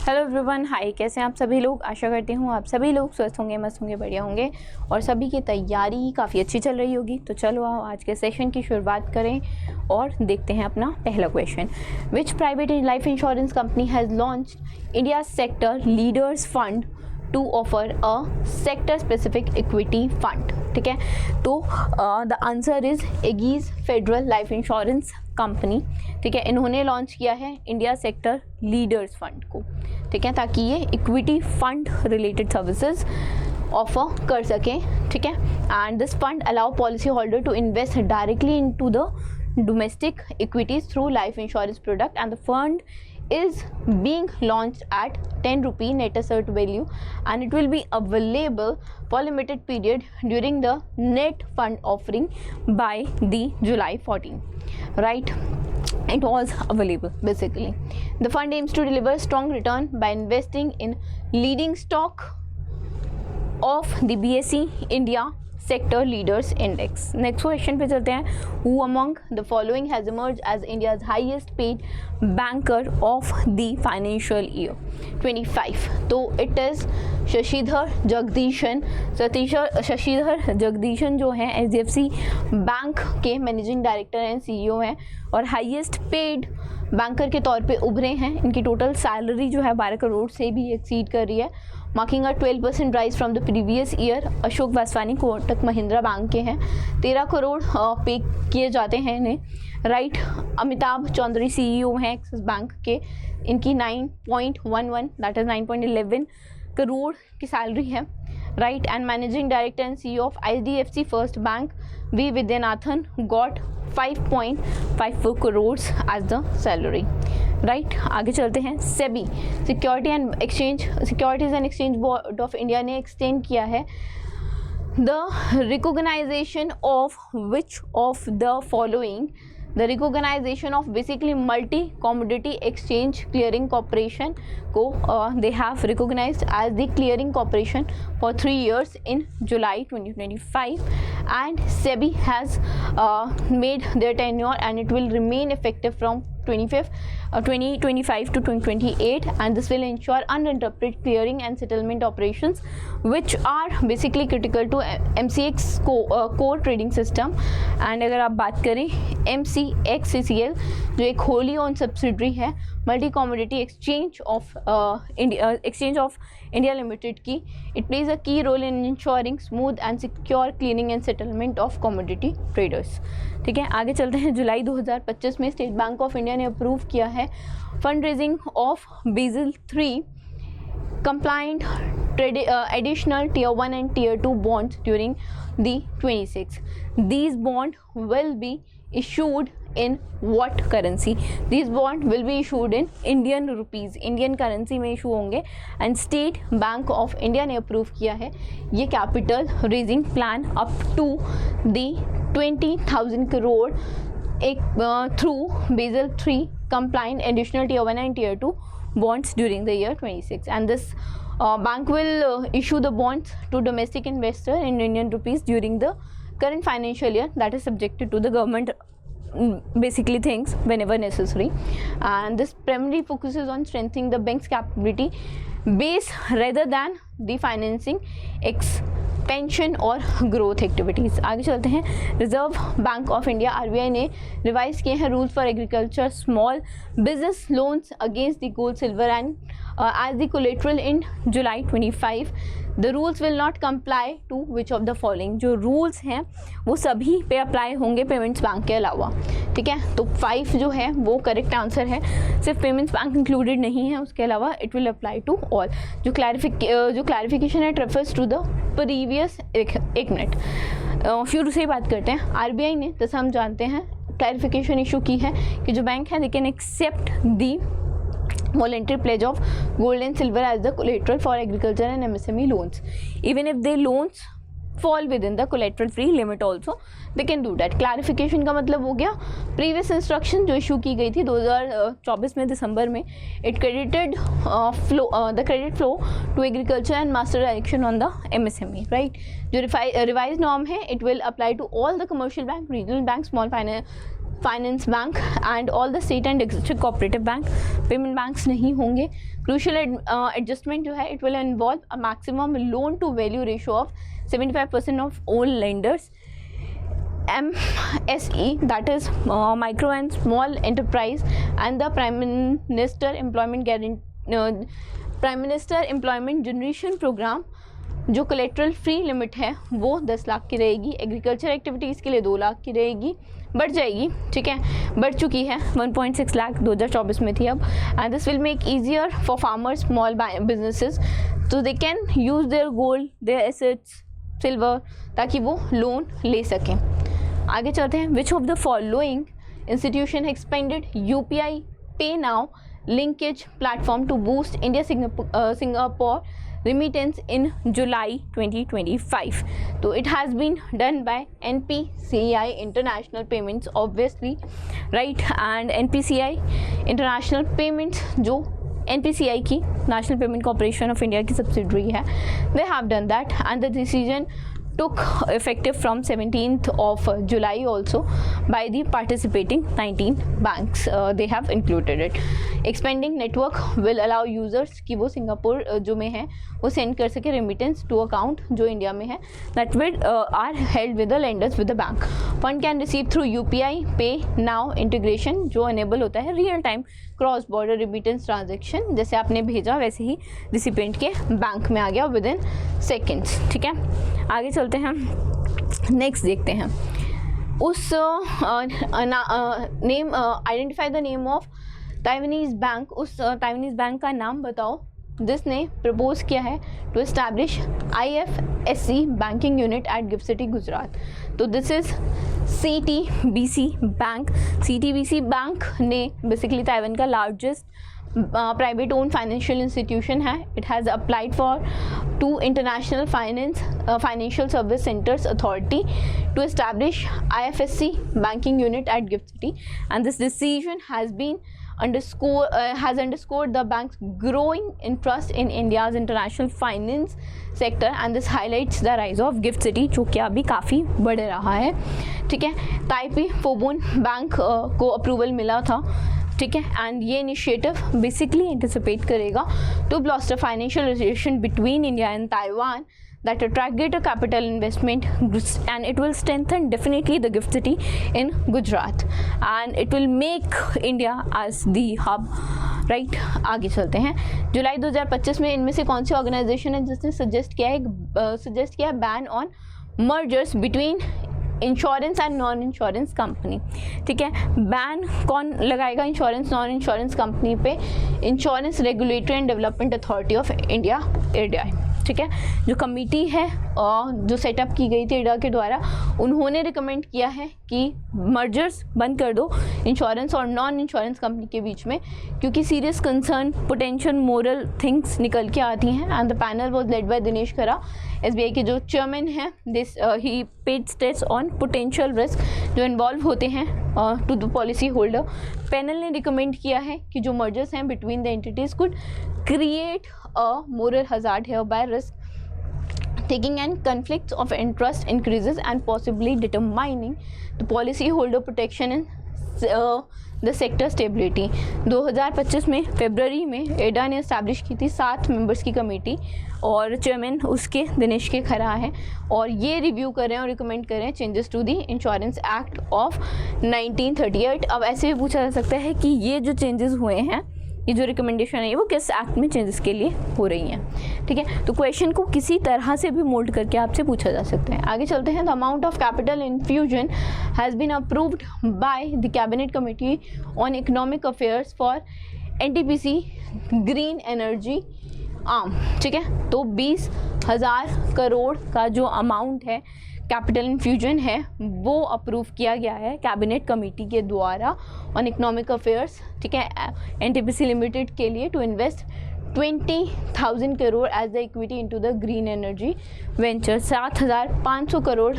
Hello everyone, हाय। कैसे हैं आप सभी लोग? आशा करती हूँ आप सभी लोग स्वस्थ होंगे, मस्त होंगे, बढ़िया होंगे और सभी की तैयारी काफ़ी अच्छी चल रही होगी। तो चलो आओ आज के सेशन की शुरुआत करें और देखते हैं अपना पहला question. Which private life insurance company has launched India sector leaders fund to offer a sector specific equity fund? ठीक है, तो the answer is Ageas Federal life insurance company. ठीक है, इन्होंने लॉन्च किया है इंडिया सेक्टर लीडर्स फंड को। ठीक है, ताकि ये equity fund related services offer कर सकें। ठीक है, and this fund allow policy holder to invest directly into the domestic equities through life insurance product, and the fund is being launched at 10 rupee net asset value, and it will be available for limited period during the net fund offering by the July 14, right? It was available basically. The fund aims to deliver strong return by investing in leading stock of the BSE India sector leaders index. Next question पे चलते हैं। Who among the following has emerge as India's highest paid banker of the financial year 25? तो it is Sashidhar Jagdishan. Sashidhar Jagdishan जो हैं HDFC bank के managing director and CEO हैं और highest paid banker के तौर पे उभरे हैं। इनकी टोटल सैलरी जो है 12 करोड़ से भी एक्सीड कर रही है, marking a 12% rise from the previous year. Ashok Vaswani Kotak Mahindra bank के हैं, 13 करोड़ पे किए जाते हैं इन्हें, राइट। अमिताभ चौधरी CEO हैं एक्सिस बैंक के, इनकी 9.11 दैट इज 9.11 करोड़ की सैलरी है, right. And managing director and CEO of IDFC first bank V Vaidyanathan got 5.54 crore as the salary, right. आगे चलते हैं। SEBI securities and exchange board of India ने एक्सटेंड किया है the recognization of which of the following, the recognization of basically multi commodity exchange clearing corporation को they have recognized as the clearing corporation for 3 years in July 2025, and SEBI has made their tenure and it will remain effective from 2025 to 2028, and this will ensure uninterrupted clearing and settlement operations which are basically critical to MCX core trading system. and अगर आप बात करें MCXCCL जो एक wholly own subsidiary है Multi commodity Exchange of India Limited की, it plays a key role in ensuring smooth and secure cleaning and settlement of commodity traders. ठीक है, आगे चलते हैं। जुलाई 2025 में स्टेट बैंक ऑफ इंडिया ने अप्रूव किया है fund raising of Basel 3 compliant additional tier 1 and tier 2 bonds during the 26. These bonds will be issued in what currency? These bonds will be issued in Indian rupees, Indian currency में issue होंगे। And State Bank of India ने approve किया है ये capital raising plan up to the 20,000 crore एक through Basel 3 compliant additional tier 1 and tier 2 bonds during the year 26, and this bank will issue the bonds to domestic investor in Indian rupees during the current financial year, that is subjected to the government basically things whenever necessary, and this primarily focuses on strengthening the bank's capability base rather than the financing pension और growth activities. आगे चलते हैं। Reserve Bank of India RBI ने revise किए हैं rules for agriculture small business loans against the gold silver and as the collateral in July 25। The rules will not comply to which of the following, जो rules हैं वो सभी पे apply होंगे payments bank के अलावा। ठीक है, तो 5 जो है वो करेक्ट आंसर है, सिर्फ पेमेंट्स बैंक इंक्लूडेड नहीं है, उसके अलावा it will apply to all. जो क्लैरिफिकेशन है रेफर्स टू द प्रीवियस। एक मिनट शुरू से ही बात करते हैं। RBI ने, जैसे हम जानते हैं, क्लैरिफिकेशन इशू की है कि जो बैंक है they can accept the voluntary pledge of gold and silver as the collateral for agriculture and MSME loans, even if the loans fall within the collateral free limit also they can do that. clarification का मतलब हो गया previous instruction जो issue की गई थी 2024 में दिसंबर में, it credited the credit flow to agriculture and master direction on the MSME, right? जो revised norm है it will apply to all the commercial bank, regional bank, small finance bank and all the state and district cooperative bank. Payment banks नहीं होंगे। Crucial adjustment जो है it will involve a maximum loan to value ratio of 75% of all lenders, MSE, that is micro and small enterprise, and the Prime Minister Employment Generation Program जो collateral free limit है वो 10 लाख की रहेगी। Agriculture activities के लिए 2 लाख की रहेगी, बढ़ जाएगी, ठीक है, बढ़ चुकी है, 1.6 लाख 2024 में थी अब। And this will make easier for farmers, small businesses, तो they can use their gold, their assets, silver, ताकि वो लोन ले सकें। आगे चलते हैं। Which of the following institution expanded UPI pay now linkage platform to boost India Singapore remittance in July 2025? So it has been done by NPCI International Payments, obviously, right? And NPCI International Payments जो NPCI की National Payment Corporation of India की subsidiary है, they have done that, and the decision took effective from 17th of July also by the participating 19 banks. They have included it. Expanding network will allow users कि वो Singapore जो में है वो send कर सके रेमिटेंस टू अकाउंट जो India में है, that will are held with the lenders with the bank. Fund can receive through UPI Pay Now integration जो enable होता है real time cross border remittance transaction, जैसे आपने भेजा वैसे ही रिसिपेंट के बैंक में आ गया विद इन सेकेंड्स, ठीक है। आगे चलते हैं, नेक्स्ट देखते हैं। उस name identify the name of Taiwanese bank, उस ताइवानीज बैंक का नाम बताओ जिसने प्रपोज किया है to establish IFSC banking unit at GIFT City Gujarat. तो this is CTBC bank. CTBC bank ने बेसिकली ताइवान का largest private own financial institution है। It has applied for to international financial services centres authority to establish IFSC banking unit at GIFT City, and this decision has been has underscored the bank's growing interest in India's international finance sector, and this highlights the rise of GIFT City जो कि अभी काफ़ी बढ़ रहा है, ठीक है। Taipei Fubon bank को अप्रूवल मिला था, ठीक है, एंड ये इनिशिएटिव बेसिकली एंटिसिपेट करेगा to bolster financial relation between India and Taiwan that attract greater capital investment, and it will strengthen definitely the GIFT City in Gujarat, and it will make India as the hub, right? आगे चलते हैं। जुलाई 2025 में इनमें से कौन सी organisation है जिसने सजेस्ट किया है ban on mergers between insurance and non insurance company, ठीक है। बैन कौन लगाएगा इंश्योरेंस नॉन इंश्योरेंस कंपनी पे? Insurance regulatory and development authority of India, IRDAI, ठीक है। जो कमेटी है जो सेटअप की गई थी IRDA के द्वारा, उन्होंने रिकमेंड किया है कि मर्जर्स बंद कर दो इंश्योरेंस और नॉन इंश्योरेंस कंपनी के बीच में, क्योंकि serious concern potential moral things निकल के आती हैं। And the panel was led by Dinesh Khara, SBI के जो चेयरमैन हैं। This he paid states on potential risk जो इन्वॉल्व होते हैं to the policy holder. Panel ने रिकमेंड किया है कि जो मर्जर्स हैं between the entities could create a moral hazard hereby risk taking and conflicts of interest increases and possibly determining the policy holder protection and the sector stability। 2025 में फरवरी में IRDA ने establish की थी 7 members की committee, और chairman उसके दिनेश के खरा है, और ये रिव्यू कर रहे हैं और रिकमेंड कर रहे हैं changes to the insurance act of 1938। अब ऐसे भी पूछा जा सकता है कि ये जो चेंजेस हुए हैं, ये जो रिकमेंडेशन है वो किस एक्ट में चेंजेस के लिए हो रही हैं, ठीक है। तो क्वेश्चन को किसी तरह से भी मोल्ड करके आपसे पूछा जा सकता है। आगे चलते हैं। The amount of capital infusion has been approved by the cabinet committee on economic affairs for NTPC green energy arm, ठीक है। तो 20,000 करोड़ का जो अमाउंट है कैपिटल इन्फ्यूजन है वो अप्रूव किया गया है कैबिनेट कमेटी के द्वारा ऑन इकोनॉमिक अफेयर्स, ठीक है, NTPC लिमिटेड के लिए to invest 20,000 crore as the equity into the green energy venture. 7,500 crore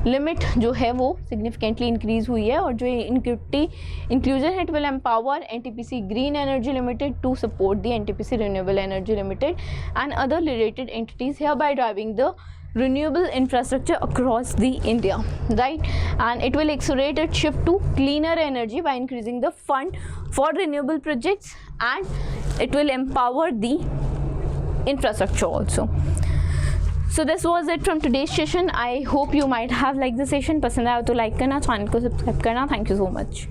limit जो है वो सिग्निफिकेंटली इंक्रीज हुई है, और जो इक्विटी इंक्लूजन है it will empower NTPC green energy limited to support the NTPC renewable energy limited and other related entities hereby driving the renewable infrastructure across the India, right? And it will accelerate its shift to cleaner energy by increasing the fund for renewable projects, and it will empower the infrastructure also. So this was it from today's session. I hope you might have liked the session. पसंद आया तो like करना, channel को subscribe करना. Thank you so much.